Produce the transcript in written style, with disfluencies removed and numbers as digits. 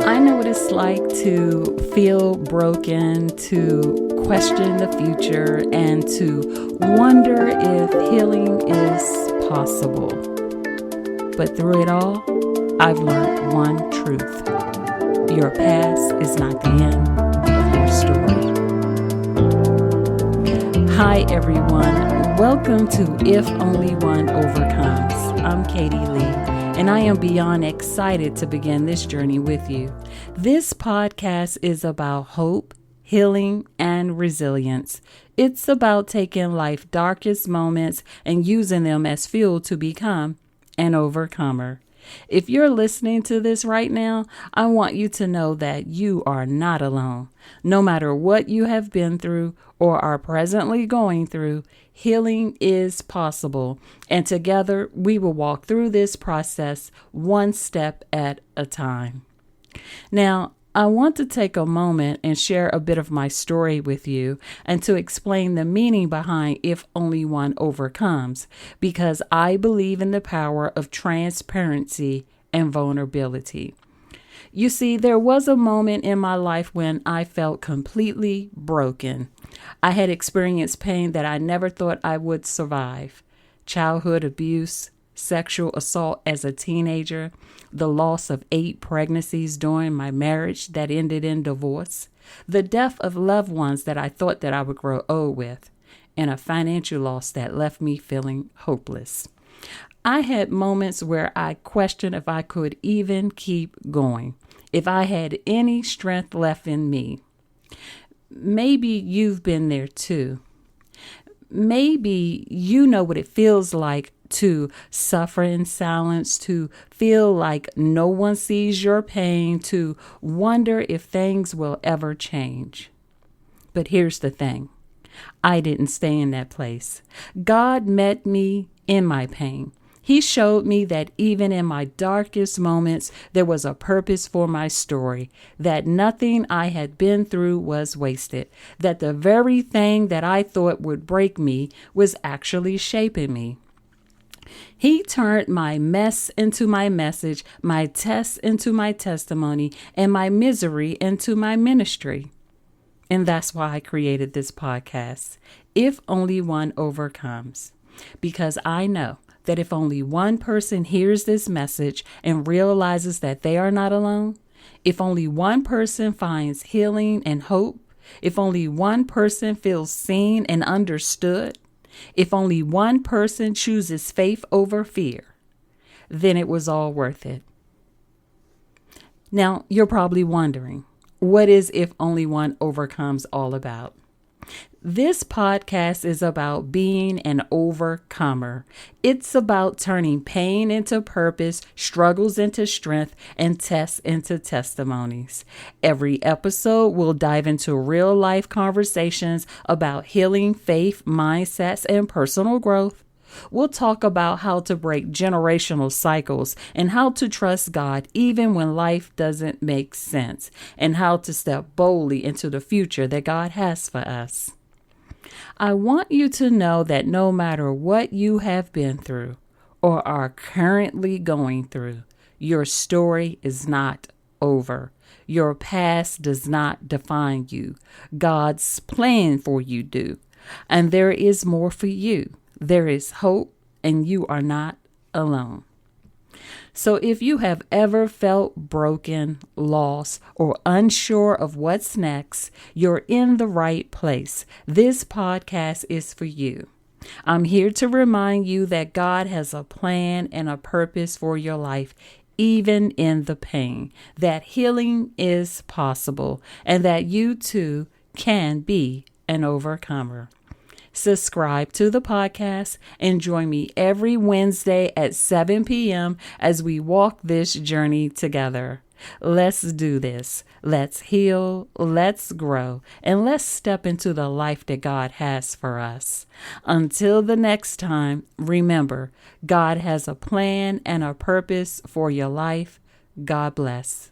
I know what it's like to feel broken, to question the future, and to wonder if healing is possible. But through it all, I've learned one truth. Your past is not the end of your story. Hi, everyone. Welcome to If Only One Overcomes. I'm Katie Lee, and I am beyond excited to begin this journey with you. This podcast is about hope, healing, and resilience. It's about taking life's darkest moments and using them as fuel to become an overcomer. If you're listening to this right now, I want you to know that you are not alone. No matter what you have been through or are presently going through, healing is possible. And together we will walk through this process one step at a time. Now, I want to take a moment and share a bit of my story with you and to explain the meaning behind If Only One Overcomes, because I believe in the power of transparency and vulnerability. You see, there was a moment in my life when I felt completely broken. I had experienced pain that I never thought I would survive. Childhood abuse, sexual assault as a teenager, the loss of 8 pregnancies during my marriage that ended in divorce, the death of loved ones that I thought that I would grow old with, and a financial loss that left me feeling hopeless. I had moments where I questioned if I could even keep going, if I had any strength left in me. Maybe you've been there too. Maybe you know what it feels like to suffer in silence, to feel like no one sees your pain, to wonder if things will ever change. But here's the thing. I didn't stay in that place. God met me in my pain. He showed me that even in my darkest moments, there was a purpose for my story, that nothing I had been through was wasted, that the very thing that I thought would break me was actually shaping me. He turned my mess into my message, my test into my testimony, and my misery into my ministry. And that's why I created this podcast, If Only One Overcomes, because I know that if only one person hears this message and realizes that they are not alone, if only one person finds healing and hope, if only one person feels seen and understood, if only one person chooses faith over fear, then it was all worth it. Now, you're probably wondering, what is If Only One Overcomes all about? This podcast is about being an overcomer. It's about turning pain into purpose, struggles into strength, and tests into testimonies. Every episode will dive into real life conversations about healing, faith, mindsets, and personal growth. We'll talk about how to break generational cycles and how to trust God even when life doesn't make sense, and how to step boldly into the future that God has for us. I want you to know that no matter what you have been through or are currently going through, your story is not over. Your past does not define you. God's plan for you do. And there is more for you. There is hope, and you are not alone. So if you have ever felt broken, lost, or unsure of what's next, you're in the right place. This podcast is for you. I'm here to remind you that God has a plan and a purpose for your life, even in the pain, that healing is possible, and that you too can be an overcomer. Subscribe to the podcast and join me every Wednesday at 7 p.m. as we walk this journey together. Let's do this. Let's heal, let's grow, and let's step into the life that God has for us. Until the next time, remember, God has a plan and a purpose for your life. God bless.